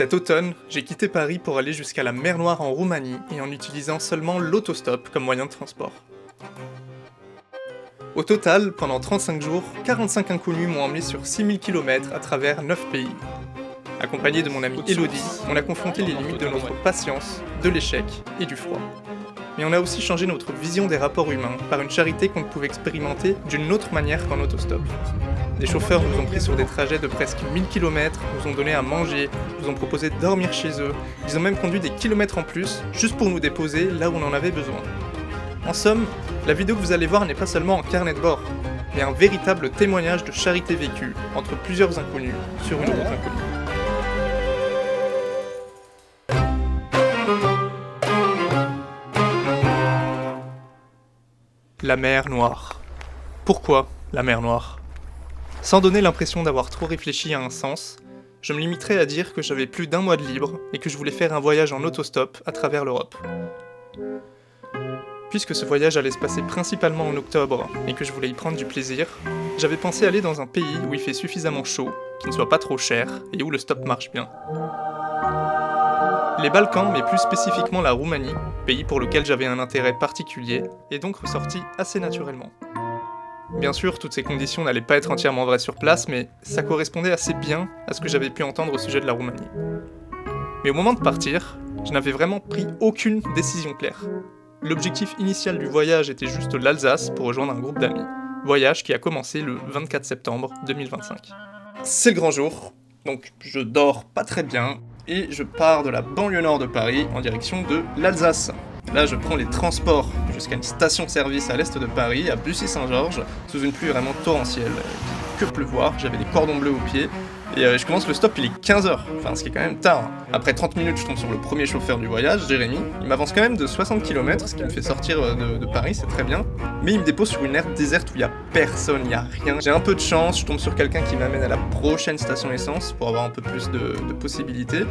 Cet automne, j'ai quitté Paris pour aller jusqu'à la mer Noire en Roumanie et en utilisant seulement l'autostop comme moyen de transport. Au total, pendant 35 jours, 45 inconnus m'ont emmené sur 6000 km à travers 9 pays. Accompagné de mon amie Elodie, on a confronté les limites de notre patience, de l'échec et du froid. Mais on a aussi changé notre vision des rapports humains par une charité qu'on ne pouvait expérimenter d'une autre manière qu'en autostop. Des chauffeurs nous ont pris sur des trajets de presque 1000 km, nous ont donné à manger, nous ont proposé de dormir chez eux, ils ont même conduit des kilomètres en plus, juste pour nous déposer là où on en avait besoin. En somme, la vidéo que vous allez voir n'est pas seulement un carnet de bord, mais un véritable témoignage de charité vécue entre plusieurs inconnus sur une route inconnue. La mer Noire. Pourquoi la mer Noire ? Sans donner l'impression d'avoir trop réfléchi à un sens, je me limiterai à dire que j'avais plus d'1 mois de libre et que je voulais faire un voyage en autostop à travers l'Europe. Puisque ce voyage allait se passer principalement en octobre et que je voulais y prendre du plaisir, j'avais pensé aller dans un pays où il fait suffisamment chaud, qui ne soit pas trop cher et où le stop marche bien. Les Balkans, mais plus spécifiquement la Roumanie, pays pour lequel j'avais un intérêt particulier, est donc ressorti assez naturellement. Bien sûr, toutes ces conditions n'allaient pas être entièrement vraies sur place, mais ça correspondait assez bien à ce que j'avais pu entendre au sujet de la Roumanie. Mais au moment de partir, je n'avais vraiment pris aucune décision claire. L'objectif initial du voyage était juste l'Alsace pour rejoindre un groupe d'amis, voyage qui a commencé le 24 septembre 2025. C'est le grand jour, donc je dors pas très bien, et je pars de la banlieue nord de Paris en direction de l'Alsace. Là, je prends les transports jusqu'à une station-service à l'est de Paris, à Bussy-Saint-Georges, sous une pluie vraiment torrentielle. Que pleuvoir, j'avais des cordons bleus aux pieds, et je commence le stop, il est 15h, enfin ce qui est quand même tard. Après 30 minutes, je tombe sur le premier chauffeur du voyage, Jérémy. Il m'avance quand même de 60 km, ce qui me fait sortir de Paris, c'est très bien. Mais il me dépose sur une aire déserte où il n'y a personne, il n'y a rien. J'ai un peu de chance, je tombe sur quelqu'un qui m'amène à la prochaine station essence pour avoir un peu plus de possibilités.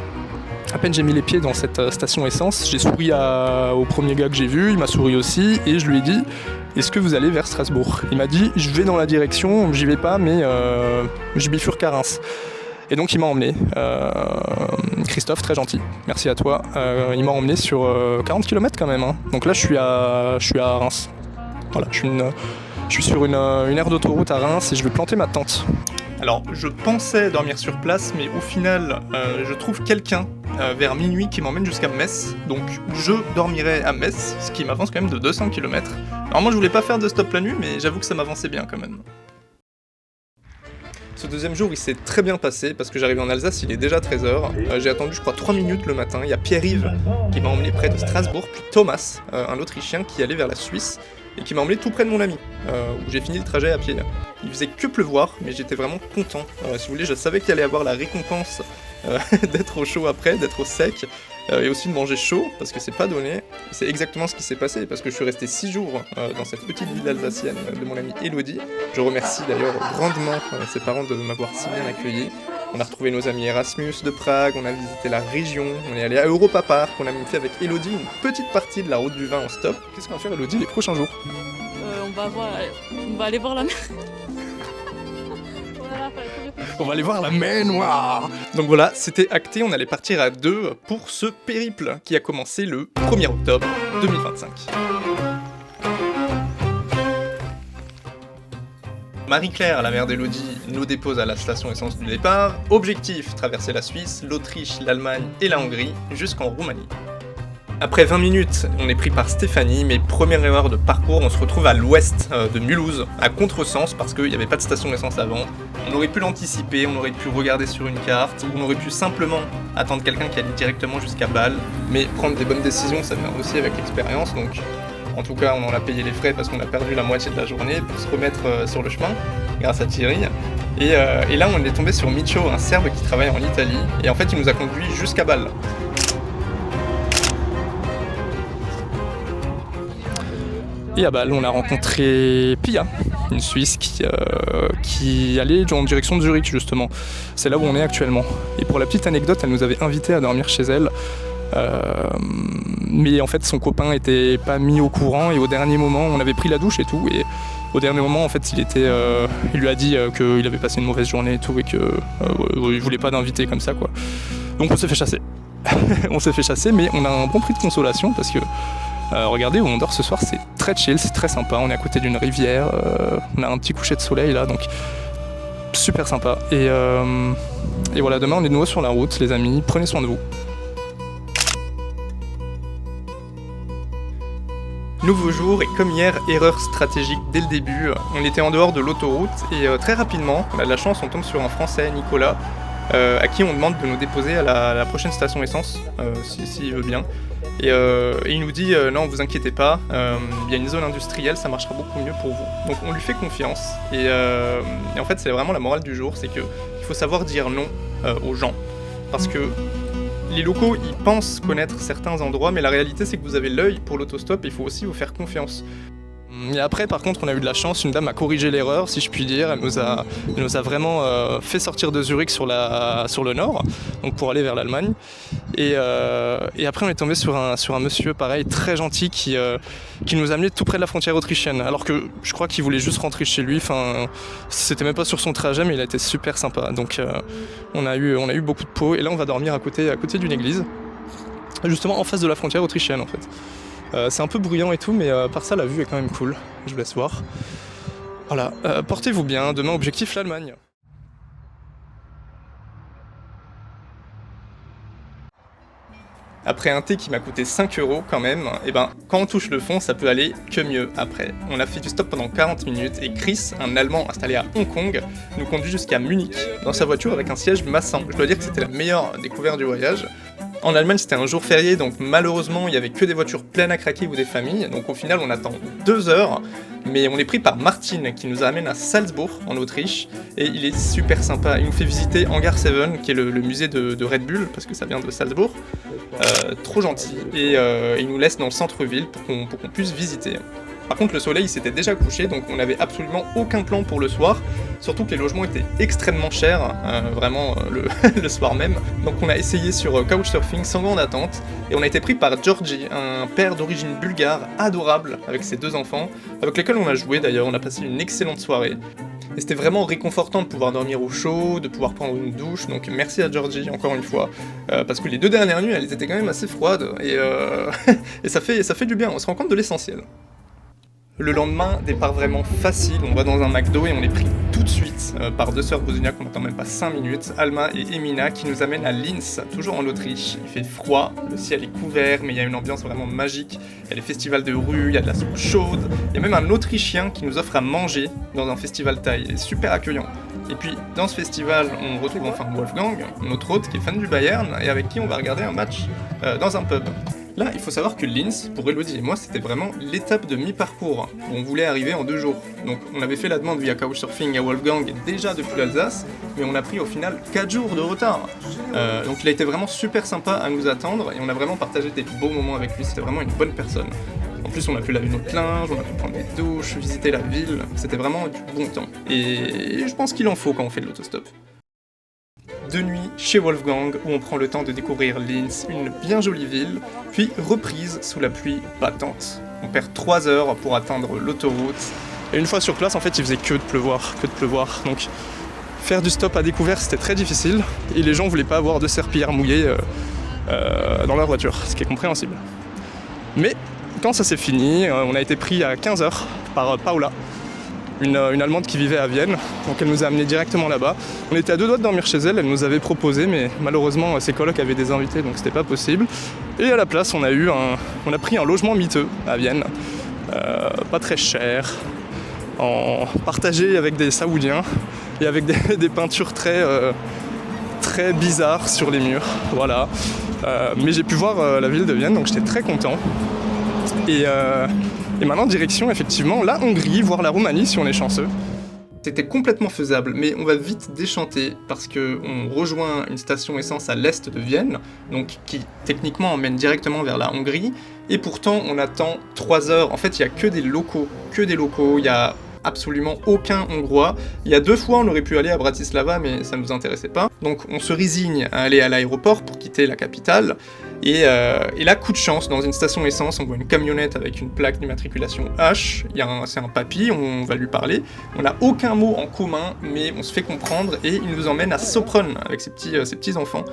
À peine j'ai mis les pieds dans cette station essence, j'ai souri au premier gars que j'ai vu, il m'a souri aussi, et je lui ai dit « Est-ce que vous allez vers Strasbourg ?» Il m'a dit « Je vais dans la direction, j'y vais pas, mais je bifurque à Reims. » Et donc il m'a emmené, Christophe, très gentil, merci à toi, il m'a emmené sur 40 km quand même, hein. Donc là je suis à Reims, voilà, je suis sur une aire d'autoroute à Reims et je vais planter ma tente. Alors je pensais dormir sur place, mais au final je trouve quelqu'un vers minuit qui m'emmène jusqu'à Metz, donc je dormirai à Metz, ce qui m'avance quand même de 200 km. Alors moi je voulais pas faire de stop la nuit, mais j'avoue que ça m'avançait bien quand même. Ce deuxième jour, il s'est très bien passé parce que j'arrive en Alsace, il est déjà 13h. J'ai attendu, je crois, 3 minutes le matin. Il y a Pierre-Yves qui m'a emmené près de Strasbourg, puis Thomas, un Autrichien qui allait vers la Suisse et qui m'a emmené tout près de mon ami, où j'ai fini le trajet à pied. Il faisait que pleuvoir, mais j'étais vraiment content. Si vous voulez, je savais qu'il allait avoir la récompense d'être au chaud après, d'être au sec, et aussi de manger chaud, parce que c'est pas donné. C'est exactement ce qui s'est passé, parce que je suis resté 6 jours dans cette petite ville alsacienne de mon amie Elodie. Je remercie d'ailleurs grandement ses parents de m'avoir si bien accueilli. On a retrouvé nos amis Erasmus de Prague, on a visité la région, on est allé à Europa Park, on a même fait avec Elodie une petite partie de la route du vin en stop. Qu'est-ce qu'on va faire, Elodie, les prochains jours ? On va aller voir la mer. On va aller voir la mer Noire. Donc voilà, c'était acté, on allait partir à 2 pour ce périple qui a commencé le 1er octobre 2025. Marie-Claire, la mère d'Elodie, nous dépose à la station essence du départ. Objectif, traverser la Suisse, l'Autriche, l'Allemagne et la Hongrie jusqu'en Roumanie. Après 20 minutes, on est pris par Stéphanie, mais première erreur de parcours, on se retrouve à l'ouest de Mulhouse, à contresens, parce qu'il n'y avait pas de station d'essence avant. On aurait pu l'anticiper, on aurait pu regarder sur une carte, ou on aurait pu simplement attendre quelqu'un qui allait directement jusqu'à Bâle. Mais prendre des bonnes décisions, ça vient aussi avec l'expérience, donc en tout cas on en a payé les frais parce qu'on a perdu la moitié de la journée pour se remettre sur le chemin, grâce à Thierry. Et là on est tombé sur Micho, un Serbe qui travaille en Italie, et en fait il nous a conduit jusqu'à Bâle. Et à Bâle, on a rencontré Pia, une Suisse qui allait en direction de Zurich justement. C'est là où on est actuellement. Et pour la petite anecdote, elle nous avait invités à dormir chez elle. Mais en fait, son copain était pas mis au courant et au dernier moment, on avait pris la douche et tout. Et au dernier moment, en fait, il lui a dit qu'il avait passé une mauvaise journée et tout et qu'il voulait pas d'inviter comme ça, quoi. Donc on s'est fait chasser. On s'est fait chasser, mais on a un bon prix de consolation parce que regardez où on dort ce soir, c'est très chill, c'est très sympa. On est à côté d'une rivière, on a un petit coucher de soleil là, donc super sympa. Et voilà, demain on est de nouveau sur la route, les amis, prenez soin de vous. Nouveau jour et comme hier, erreur stratégique dès le début, on était en dehors de l'autoroute et très rapidement, on a de la chance, on tombe sur un Français, Nicolas, à qui on demande de nous déposer à la prochaine station essence, s'il veut bien. Et il nous dit non, vous inquiétez pas, il y a une zone industrielle, ça marchera beaucoup mieux pour vous. Donc on lui fait confiance et en fait c'est vraiment la morale du jour, c'est qu'il faut savoir dire non aux gens. Parce que les locaux, ils pensent connaître certains endroits, mais la réalité, c'est que vous avez l'œil pour l'autostop et il faut aussi vous faire confiance. Et après, par contre, on a eu de la chance, une dame a corrigé l'erreur, si je puis dire. Elle nous a vraiment fait sortir de Zurich sur le nord, donc pour aller vers l'Allemagne. Et après, on est tombé sur un monsieur, pareil, très gentil, qui nous a amené tout près de la frontière autrichienne. Alors que je crois qu'il voulait juste rentrer chez lui. Enfin, c'était même pas sur son trajet, mais il a été super sympa. Donc, on a eu beaucoup de peau. Et là, on va dormir à côté d'une église, justement en face de la frontière autrichienne, en fait. C'est un peu bruyant et tout, mais par ça, la vue est quand même cool. Je vous laisse voir. Voilà, portez-vous bien. Demain, objectif l'Allemagne. Après un thé qui m'a coûté 5 € quand même, et ben quand on touche le fond, ça peut aller que mieux après. On a fait du stop pendant 40 minutes et Chris, un Allemand installé à Hong Kong, nous conduit jusqu'à Munich dans sa voiture avec un siège massant. Je dois dire que c'était la meilleure découverte du voyage. En Allemagne, c'était un jour férié, donc malheureusement, il y avait que des voitures pleines à craquer ou des familles. Donc au final, on attend 2 heures, mais on est pris par Martin qui nous amène à Salzbourg, en Autriche, et il est super sympa. Il nous fait visiter Hangar 7, qui est le musée de Red Bull, parce que ça vient de Salzbourg. Trop gentil, et il nous laisse dans le centre-ville pour qu'on puisse visiter. Par contre, le soleil s'était déjà couché, donc on n'avait absolument aucun plan pour le soir, surtout que les logements étaient extrêmement chers, vraiment le soir même. Donc on a essayé sur Couchsurfing sans grande attente, et on a été pris par Georgi, un père d'origine bulgare adorable, avec ses 2 enfants, avec lesquels on a joué d'ailleurs, on a passé une excellente soirée. Et c'était vraiment réconfortant de pouvoir dormir au chaud, de pouvoir prendre une douche, donc merci à Georgie encore une fois, parce que les 2 dernières nuits, elles étaient quand même assez froides, et, et ça fait du bien, on se rend compte de l'essentiel. Le lendemain, départ vraiment facile, on va dans un McDo et on est pris tout de suite par 2 sœurs bosniaques, on attend même pas 5 minutes, Alma et Emina, qui nous amènent à Linz, toujours en Autriche. Il fait froid, le ciel est couvert, mais il y a une ambiance vraiment magique. Il y a les festivals de rue, il y a de la soupe chaude, il y a même un Autrichien qui nous offre à manger dans un festival thaï, il est super accueillant. Et puis, dans ce festival, on retrouve enfin Wolfgang, notre hôte qui est fan du Bayern, et avec qui on va regarder un match dans un pub. Là, il faut savoir que Linz, pour Elodie et moi, c'était vraiment l'étape de mi-parcours, où on voulait arriver en 2 jours. Donc on avait fait la demande via Couchsurfing à Wolfgang déjà depuis l'Alsace, mais on a pris au final 4 jours de retard. Donc il a été vraiment super sympa à nous attendre, et on a vraiment partagé des beaux moments avec lui, c'était vraiment une bonne personne. En plus, on a pu laver notre linge, on a pu prendre des douches, visiter la ville, c'était vraiment du bon temps. Et je pense qu'il en faut quand on fait de l'autostop. 2 nuits chez Wolfgang, où on prend le temps de découvrir Linz, une bien jolie ville, puis reprise sous la pluie battante. On perd 3 heures pour atteindre l'autoroute. Et une fois sur place, en fait, il faisait que de pleuvoir. Donc, faire du stop à découvert, c'était très difficile, et les gens voulaient pas avoir de serpillères mouillées dans leur voiture, ce qui est compréhensible. Mais quand ça s'est fini, on a été pris à 15 heures par Paula, une Allemande qui vivait à Vienne, donc elle nous a amenés directement là-bas. On était à 2 doigts de dormir chez elle, elle nous avait proposé, mais malheureusement ses colocs avaient des invités, donc c'était pas possible. Et à la place, on a pris un logement miteux à Vienne, pas très cher, partagé avec des Saoudiens, et avec des peintures très bizarres sur les murs, voilà. Mais j'ai pu voir la ville de Vienne, donc j'étais très content. Et maintenant, direction effectivement la Hongrie, voire la Roumanie si on est chanceux. C'était complètement faisable, mais on va vite déchanter parce qu'on rejoint une station essence à l'est de Vienne, donc qui techniquement emmène directement vers la Hongrie, et pourtant on attend 3 heures. En fait, il n'y a que des locaux, il y a absolument aucun Hongrois. Il y a 2 fois on aurait pu aller à Bratislava, mais ça ne nous intéressait pas. Donc on se résigne à aller à l'aéroport pour quitter la capitale. Et là, coup de chance, dans une station essence, on voit une camionnette avec une plaque d'immatriculation H, c'est un papy, on va lui parler. On n'a aucun mot en commun, mais on se fait comprendre et il nous emmène à Sopron avec ses petits enfants.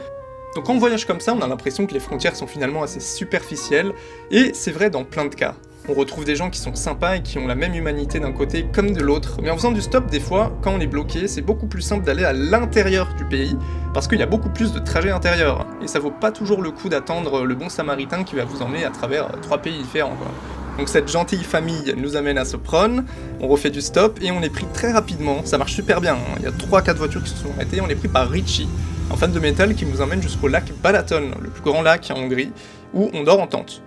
Donc quand on voyage comme ça, on a l'impression que les frontières sont finalement assez superficielles, et c'est vrai dans plein de cas. On retrouve des gens qui sont sympas et qui ont la même humanité d'un côté comme de l'autre, mais en faisant du stop, des fois, quand on est bloqué, c'est beaucoup plus simple d'aller à l'intérieur du pays, parce qu'il y a beaucoup plus de trajets intérieurs, et ça vaut pas toujours le coup d'attendre le bon samaritain qui va vous emmener à travers 3 pays différents, quoi. Donc cette gentille famille nous amène à Sopron, on refait du stop, et on est pris très rapidement, ça marche super bien, hein. Il y a 3-4 voitures qui se sont arrêtées, on est pris par Richie, un fan de métal qui nous emmène jusqu'au lac Balaton, le plus grand lac en Hongrie, où on dort en tente.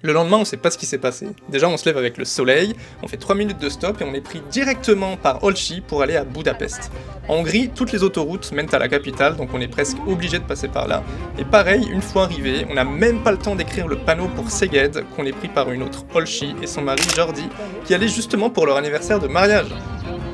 Le lendemain, on sait pas ce qui s'est passé. Déjà, on se lève avec le soleil, on fait 3 minutes de stop et on est pris directement par Olcsi pour aller à Budapest. En Hongrie, toutes les autoroutes mènent à la capitale, donc on est presque obligé de passer par là. Et pareil, une fois arrivé, on n'a même pas le temps d'écrire le panneau pour Szeged, qu'on est pris par une autre Olcsi et son mari Jordi, qui allaient justement pour leur anniversaire de mariage.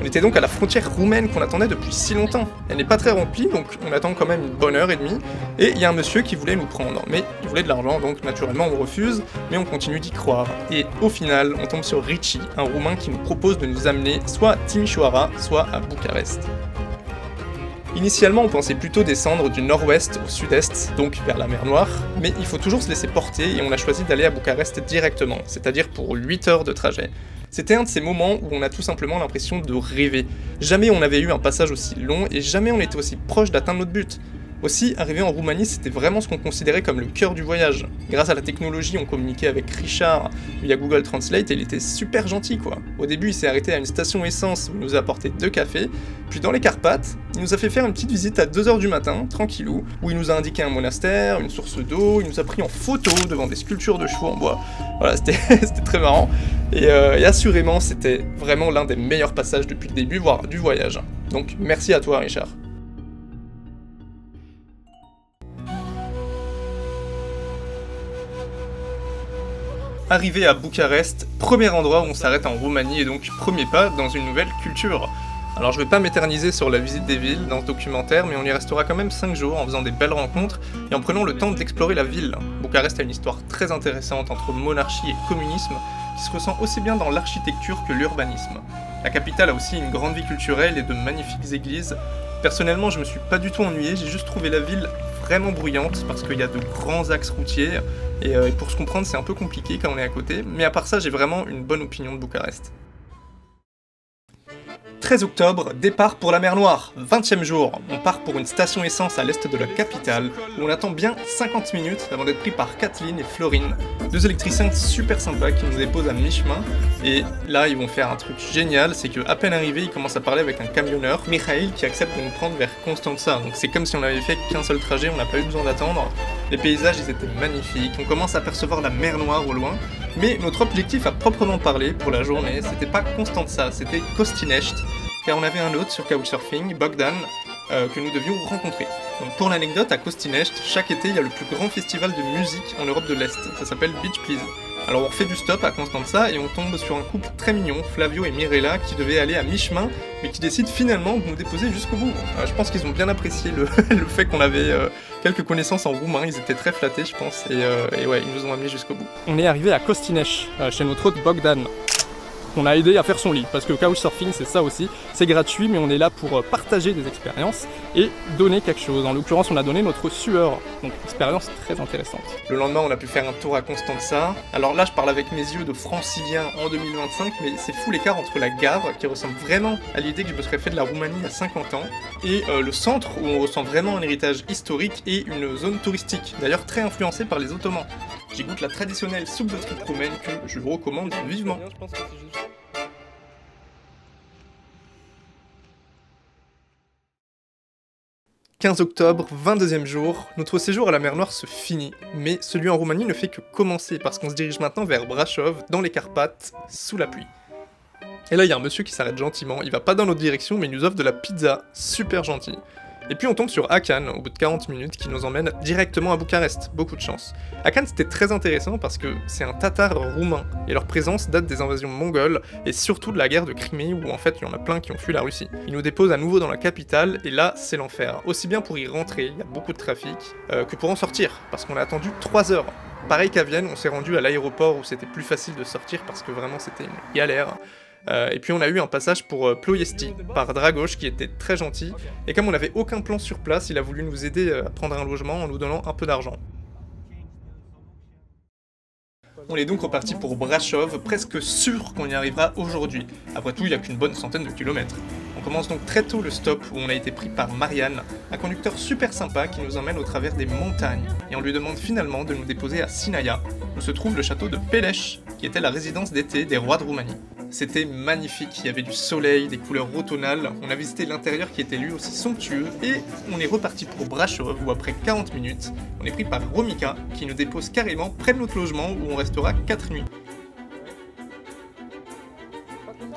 On était donc à la frontière roumaine qu'on attendait depuis si longtemps. Elle n'est pas très remplie, donc on attend quand même une bonne heure et demie, et il y a un monsieur qui voulait nous prendre. Mais il voulait de l'argent, donc naturellement on refuse, mais on continue d'y croire. Et au final, on tombe sur Richie, un Roumain qui nous propose de nous amener soit à Timișoara, soit à Bucarest. Initialement, on pensait plutôt descendre du nord-ouest au sud-est, donc vers la mer Noire, mais il faut toujours se laisser porter et on a choisi d'aller à Bucarest directement, c'est-à-dire pour 8 heures de trajet. C'était un de ces moments où on a tout simplement l'impression de rêver. Jamais on avait eu un passage aussi long et jamais on était aussi proche d'atteindre notre but. Aussi, arriver en Roumanie, c'était vraiment ce qu'on considérait comme le cœur du voyage. Grâce à la technologie, on communiquait avec Richard via Google Translate et il était super gentil, quoi. Au début, il s'est arrêté à une station essence où il nous a apporté 2 cafés, puis dans les Carpates, il nous a fait faire une petite visite à 2h du matin, tranquillou, où il nous a indiqué un monastère, une source d'eau, il nous a pris en photo devant des sculptures de chevaux en bois. Voilà, c'était très marrant. Et assurément, c'était vraiment l'un des meilleurs passages depuis le début, voire du voyage. Donc, merci à toi, Richard. Arrivé à Bucarest, premier endroit où on s'arrête en Roumanie et donc premier pas dans une nouvelle culture. Alors je vais pas m'éterniser sur la visite des villes dans ce documentaire, mais on y restera quand même 5 jours en faisant des belles rencontres et en prenant le temps d'explorer la ville. Bucarest a une histoire très intéressante entre monarchie et communisme qui se ressent aussi bien dans l'architecture que l'urbanisme. La capitale a aussi une grande vie culturelle et de magnifiques églises. Personnellement, je me suis pas du tout ennuyé, j'ai juste trouvé la ville vraiment bruyante parce qu'il y a de grands axes routiers et pour se comprendre c'est un peu compliqué quand on est à côté, mais à part ça j'ai vraiment une bonne opinion de Bucarest. 13 octobre, départ pour la mer Noire, 20e jour. On part pour une station essence à l'est de la capitale, où on attend bien 50 minutes avant d'être pris par Kathleen et Florine, 2 électriciens super sympas qui nous déposent à mi-chemin. Et là, ils vont faire un truc génial, c'est qu'à peine arrivés, ils commencent à parler avec un camionneur, Mikhail, qui accepte de nous prendre vers Constanța. Donc c'est comme si on avait fait qu'un seul trajet, on n'a pas eu besoin d'attendre. Les paysages, ils étaient magnifiques, on commence à apercevoir la mer Noire au loin, mais notre objectif à proprement parler pour la journée, c'était pas Constanța, c'était Kostinești, car on avait un hôte sur Couchsurfing, Bogdan, que nous devions rencontrer. Donc pour l'anecdote, à Kostinești, chaque été, il y a le plus grand festival de musique en Europe de l'Est, ça s'appelle Beach Please. Alors on refait du stop à Constanța et on tombe sur un couple très mignon, Flavio et Mirella, qui devaient aller à mi-chemin, mais qui décident finalement de nous déposer jusqu'au bout. Je pense qu'ils ont bien apprécié le fait qu'on avait quelques connaissances en roumain, ils étaient très flattés je pense, et ouais, ils nous ont amenés jusqu'au bout. On est arrivé à Kostinești, chez notre hôte Bogdan. On a aidé à faire son lit, parce que Couchsurfing c'est ça aussi, c'est gratuit mais on est là pour partager des expériences et donner quelque chose. En l'occurrence on a donné notre sueur, donc expérience très intéressante. Le lendemain on a pu faire un tour à Constanța. Alors là je parle avec mes yeux de francilien en 2025, mais c'est fou l'écart entre la gare, qui ressemble vraiment à l'idée que je me serais fait de la Roumanie à 50 ans, et le centre où on ressent vraiment un héritage historique et une zone touristique, d'ailleurs très influencée par les Ottomans. J'y goûte la traditionnelle soupe de tripes roumaine que je vous recommande vivement. 15 octobre, 22e jour, notre séjour à la mer Noire se finit, mais celui en Roumanie ne fait que commencer parce qu'on se dirige maintenant vers Brașov, dans les Carpates, sous la pluie. Et là il y a un monsieur qui s'arrête gentiment, il va pas dans notre direction mais il nous offre de la pizza, super gentil. Et puis on tombe sur Hakan, au bout de 40 minutes, qui nous emmène directement à Bucarest, beaucoup de chance. Hakan c'était très intéressant parce que c'est un tatar roumain, et leur présence date des invasions mongoles, et surtout de la guerre de Crimée, où en fait il y en a plein qui ont fui la Russie. Ils nous déposent à nouveau dans la capitale, et là c'est l'enfer. Aussi bien pour y rentrer, il y a beaucoup de trafic, que pour en sortir, parce qu'on a attendu 3 heures. Pareil qu'à Vienne, on s'est rendu à l'aéroport où c'était plus facile de sortir parce que vraiment c'était une galère. Et puis on a eu un passage pour Ploiesti, par Dragoș, qui était très gentil, et comme on n'avait aucun plan sur place, il a voulu nous aider à prendre un logement en nous donnant un peu d'argent. On est donc reparti pour Brașov, presque sûr qu'on y arrivera aujourd'hui. Après tout, il n'y a qu'une bonne centaine de kilomètres. On commence donc très tôt le stop où on a été pris par Marian, un conducteur super sympa qui nous emmène au travers des montagnes, et on lui demande finalement de nous déposer à Sinaia, où se trouve le château de Peles, qui était la résidence d'été des rois de Roumanie. C'était magnifique, il y avait du soleil, des couleurs automnales, on a visité l'intérieur qui était lui aussi somptueux, et on est reparti pour Brașov où après 40 minutes, on est pris par Romica qui nous dépose carrément près de notre logement où on restera 4 nuits.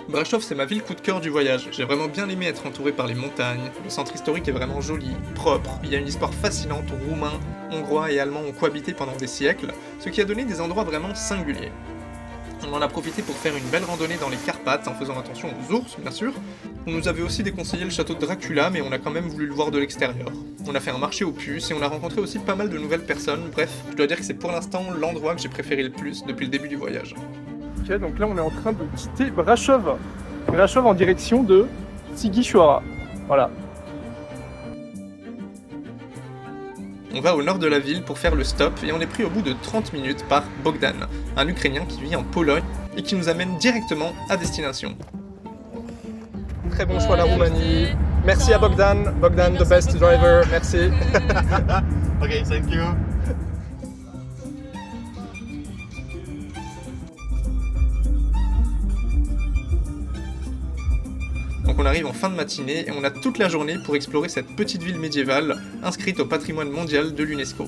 Brașov, c'est ma ville coup de cœur du voyage. J'ai vraiment bien aimé être entouré par les montagnes, le centre historique est vraiment joli, propre, il y a une histoire fascinante où Roumains, Hongrois et Allemands ont cohabité pendant des siècles, ce qui a donné des endroits vraiment singuliers. On en a profité pour faire une belle randonnée dans les Carpates, en faisant attention aux ours, bien sûr. On nous avait aussi déconseillé le château de Dracula, mais on a quand même voulu le voir de l'extérieur. On a fait un marché aux puces, et on a rencontré aussi pas mal de nouvelles personnes. Bref, je dois dire que c'est pour l'instant l'endroit que j'ai préféré le plus depuis le début du voyage. Ok, donc là on est en train de quitter Brașov. Brașov en direction de Sighișoara. Voilà. On va au nord de la ville pour faire le stop et on est pris au bout de 30 minutes par Bogdan, un Ukrainien qui vit en Pologne et qui nous amène directement à destination. Très bon choix la Roumanie. Merci à Bogdan. Bogdan, the best driver. Merci. Okay, thank you. Donc on arrive en fin de matinée et on a toute la journée pour explorer cette petite ville médiévale inscrite au patrimoine mondial de l'UNESCO.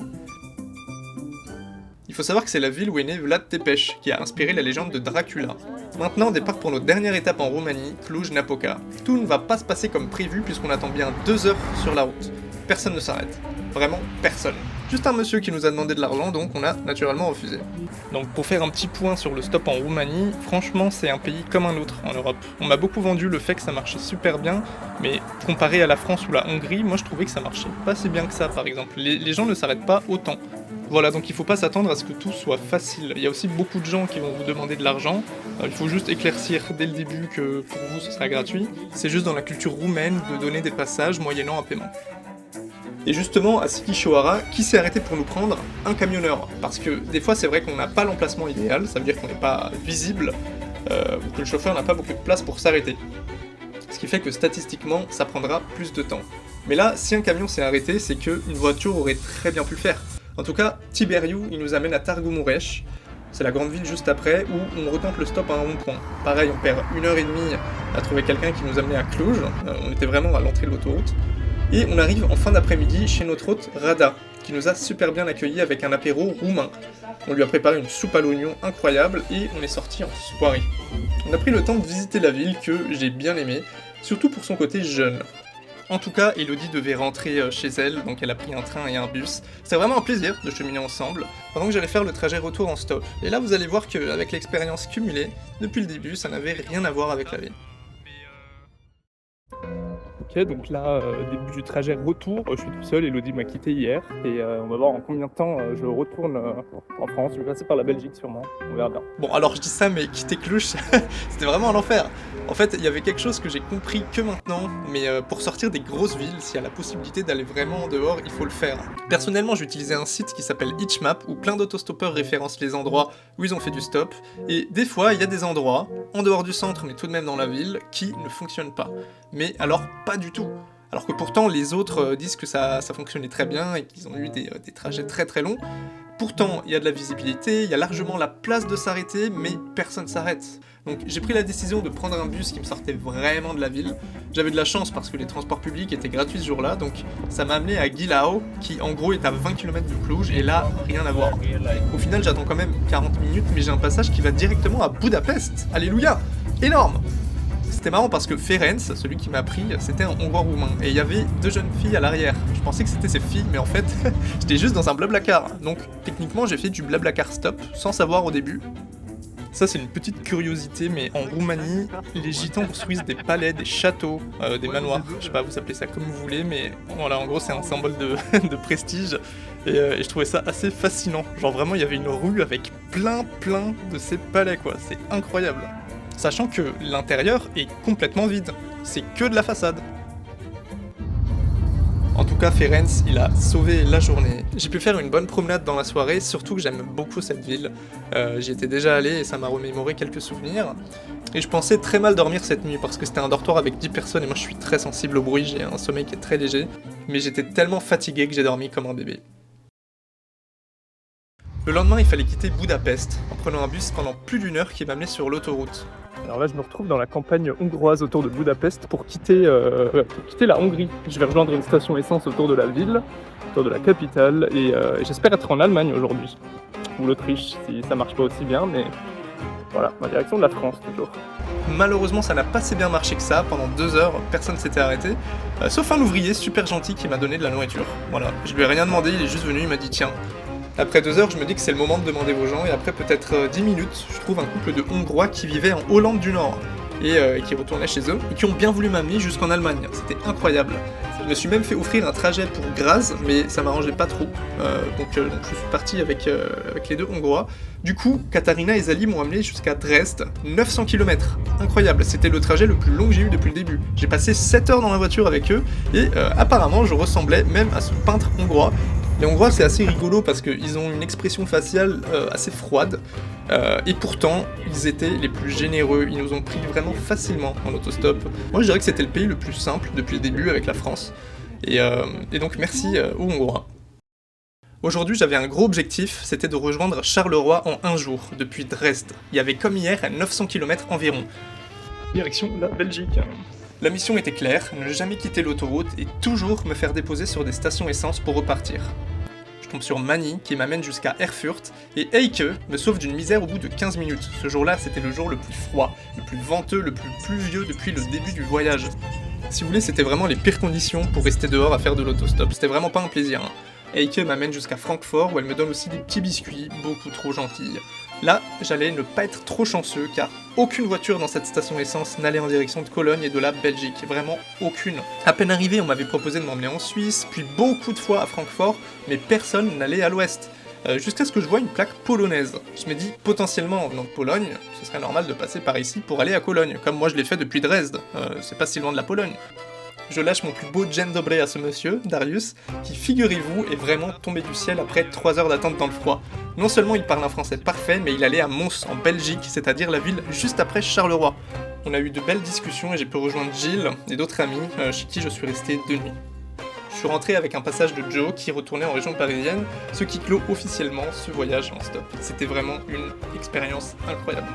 Il faut savoir que c'est la ville où est né Vlad Tepes, qui a inspiré la légende de Dracula. Maintenant, départ pour notre dernière étape en Roumanie, Cluj-Napoca. Tout ne va pas se passer comme prévu puisqu'on attend bien 2 heures sur la route. Personne ne s'arrête. Vraiment personne. Juste un monsieur qui nous a demandé de l'argent, donc on a naturellement refusé. Donc pour faire un petit point sur le stop en Roumanie, franchement c'est un pays comme un autre en Europe. On m'a beaucoup vendu le fait que ça marchait super bien, mais comparé à la France ou la Hongrie, moi je trouvais que ça marchait pas si bien que ça par exemple. Les gens ne s'arrêtent pas autant. Voilà, donc il faut pas s'attendre à ce que tout soit facile. Il y a aussi beaucoup de gens qui vont vous demander de l'argent. Il faut juste éclaircir dès le début que pour vous ce sera gratuit. C'est juste dans la culture roumaine de donner des passages moyennant un paiement. Et justement, à Sighișoara, qui s'est arrêté pour nous prendre? Un camionneur. Parce que des fois, c'est vrai qu'on n'a pas l'emplacement idéal, ça veut dire qu'on n'est pas visible, ou que le chauffeur n'a pas beaucoup de place pour s'arrêter. Ce qui fait que statistiquement, ça prendra plus de temps. Mais là, si un camion s'est arrêté, c'est qu'une voiture aurait très bien pu le faire. En tout cas, Tiberiu, il nous amène à Târgu-Mureș. C'est la grande ville juste après, où on retente le stop à un rond-point. Pareil, on perd 1h30 à trouver quelqu'un qui nous amenait à Cluj, on était vraiment à l'entrée de l'autoroute. Et on arrive en fin d'après-midi chez notre hôte Rada, qui nous a super bien accueillis avec un apéro roumain. On lui a préparé une soupe à l'oignon incroyable et on est sorti en soirée. On a pris le temps de visiter la ville que j'ai bien aimée, surtout pour son côté jeune. En tout cas, Elodie devait rentrer chez elle, donc elle a pris un train et un bus. C'était vraiment un plaisir de cheminer ensemble, pendant que j'allais faire le trajet retour en stop. Et là, vous allez voir qu'avec l'expérience cumulée, depuis le début, ça n'avait rien à voir avec la vie. Ok, donc là, début du trajet retour, je suis tout seul, Elodie m'a quitté hier, et on va voir en combien de temps je retourne en France. Je vais passer par la Belgique sûrement, on verra bien. Bon, alors je dis ça, mais quitter Cluj, c'était vraiment un enfer. En fait, il y avait quelque chose que j'ai compris que maintenant, mais pour sortir des grosses villes, s'il y a la possibilité d'aller vraiment en dehors, il faut le faire. Personnellement, j'ai utilisé un site qui s'appelle Hitchmap, où plein d'autostoppeurs référencent les endroits où ils ont fait du stop, et des fois, il y a des endroits, en dehors du centre, mais tout de même dans la ville, qui ne fonctionnent pas. Mais alors, pas du tout. Alors que pourtant, les autres disent que ça fonctionnait très bien et qu'ils ont eu des trajets très très longs. Pourtant, il y a de la visibilité, il y a largement la place de s'arrêter, mais personne s'arrête. Donc j'ai pris la décision de prendre un bus qui me sortait vraiment de la ville. J'avais de la chance parce que les transports publics étaient gratuits ce jour-là, donc ça m'a amené à Ghilau, qui en gros est à 20 km de Cluj, et là, rien à voir. Au final, j'attends quand même 40 minutes, mais j'ai un passage qui va directement à Budapest. Alléluia! Énorme! C'était marrant parce que Ferenc, celui qui m'a pris, c'était un Hongrois roumain, et il y avait 2 jeunes filles à l'arrière. Je pensais que c'était ses filles, mais en fait, j'étais juste dans un blablacar. Donc techniquement, j'ai fait du blablacar stop, sans savoir au début. Ça, c'est une petite curiosité, mais en Roumanie, les gitans construisent des palais, des châteaux, des manoirs. Je sais pas, vous appelez ça comme vous voulez, mais voilà, en gros, c'est un symbole de prestige. Et je trouvais ça assez fascinant. Genre vraiment, il y avait une rue avec plein de ces palais, quoi. C'est incroyable. sachant que l'intérieur est complètement vide, c'est que de la façade. En tout cas, Ferenc, il a sauvé la journée. J'ai pu faire une bonne promenade dans la soirée, surtout que j'aime beaucoup cette ville. J'y étais déjà allé et ça m'a remémoré quelques souvenirs. Et je pensais très mal dormir cette nuit parce que c'était un dortoir avec 10 personnes et moi je suis très sensible au bruit, j'ai un sommeil qui est très léger. Mais j'étais tellement fatigué que j'ai dormi comme un bébé. Le lendemain, il fallait quitter Budapest en prenant un bus pendant plus d'1 heure qui m'amenait sur l'autoroute. Alors là, je me retrouve dans la campagne hongroise autour de Budapest pour quitter la Hongrie. Je vais rejoindre une station essence autour de la ville, autour de la capitale, et j'espère être en Allemagne aujourd'hui. Ou l'Autriche, si ça marche pas aussi bien, mais voilà, ma direction de la France toujours. Malheureusement, ça n'a pas si bien marché que ça. Pendant 2 heures, personne s'était arrêté, sauf un ouvrier super gentil qui m'a donné de la nourriture. Voilà, je lui ai rien demandé, il est juste venu, il m'a dit tiens. Après 2 heures, je me dis que c'est le moment de demander aux gens, et après peut-être 10 minutes, je trouve un couple de Hongrois qui vivaient en Hollande du Nord, et qui retournaient chez eux, et qui ont bien voulu m'amener jusqu'en Allemagne. C'était incroyable. Je me suis même fait offrir un trajet pour Graz, mais ça m'arrangeait pas trop, donc je suis parti avec les 2 Hongrois. Du coup, Katharina et Zali m'ont amené jusqu'à Dresde, 900 km. Incroyable, c'était le trajet le plus long que j'ai eu depuis le début. J'ai passé 7 heures dans la voiture avec eux, et apparemment je ressemblais même à ce peintre hongrois. Les Hongrois, c'est assez rigolo parce qu'ils ont une expression faciale assez froide, et pourtant, ils étaient les plus généreux, ils nous ont pris vraiment facilement en autostop. Moi, je dirais que c'était le pays le plus simple depuis le début avec la France, et donc merci aux Hongrois. Aujourd'hui, j'avais un gros objectif, c'était de rejoindre Charleroi en 1 jour, depuis Dresde. Il y avait comme hier 900 km environ. Direction la Belgique. La mission était claire, ne jamais quitter l'autoroute et toujours me faire déposer sur des stations essence pour repartir. Je tombe sur Mani qui m'amène jusqu'à Erfurt et Eike me sauve d'une misère au bout de 15 minutes. Ce jour-là, c'était le jour le plus froid, le plus venteux, le plus pluvieux depuis le début du voyage. Si vous voulez, c'était vraiment les pires conditions pour rester dehors à faire de l'autostop. C'était vraiment pas un plaisir. Eike m'amène jusqu'à Francfort où elle me donne aussi des petits biscuits, beaucoup trop gentils. Là, j'allais ne pas être trop chanceux car aucune voiture dans cette station essence n'allait en direction de Cologne et de la Belgique, vraiment aucune. À peine arrivé, on m'avait proposé de m'emmener en Suisse, puis beaucoup de fois à Francfort, mais personne n'allait à l'ouest. Jusqu'à ce que je vois une plaque polonaise. Je me dis, potentiellement en venant de Pologne, ce serait normal de passer par ici pour aller à Cologne, comme moi je l'ai fait depuis Dresde, c'est pas si loin de la Pologne. Je lâche mon plus beau Dzień dobry à ce monsieur, Darius, qui, figurez-vous, est vraiment tombé du ciel après 3 heures d'attente dans le froid. Non seulement il parle un français parfait, mais il allait à Mons, en Belgique, c'est-à-dire la ville juste après Charleroi. On a eu de belles discussions et j'ai pu rejoindre Gilles et d'autres amis, chez qui je suis resté 2 nuits. Je suis rentré avec un passage de Joe qui retournait en région parisienne, ce qui clôt officiellement ce voyage en stop. C'était vraiment une expérience incroyable.